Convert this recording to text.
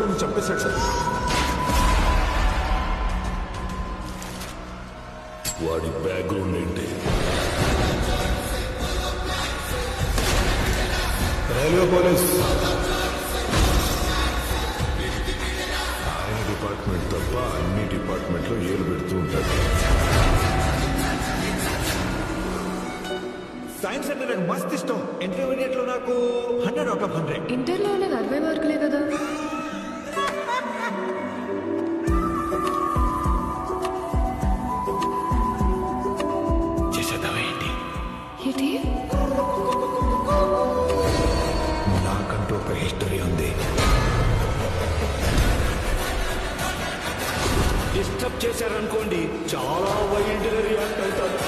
నన్ను చంపేశాడు సార్. వాడి బ్యాక్గ్రౌండ్ ఏంటి? Railway police. ఆయన డిపార్ట్మెంట్ తప్ప అన్ని డిపార్ట్మెంట్లో ఏలు పెడుతూ ఉంటాడు. సైన్స్ అంటే నాకు మస్త్ ఇష్టం. ఇంటర్మీడియట్ లో నాకు 100 out of 100. ఇంటర్లో అనేది 60 మార్కులే కదా. చేసేద్దామా ఏంటి? ఏంటి? నాకంటూ ఒక హిస్టరీ ఉంది. డిస్టర్బ్ చేశారనుకోండి చాలా వైల్డ్ రియాక్ట్ అవుతారు.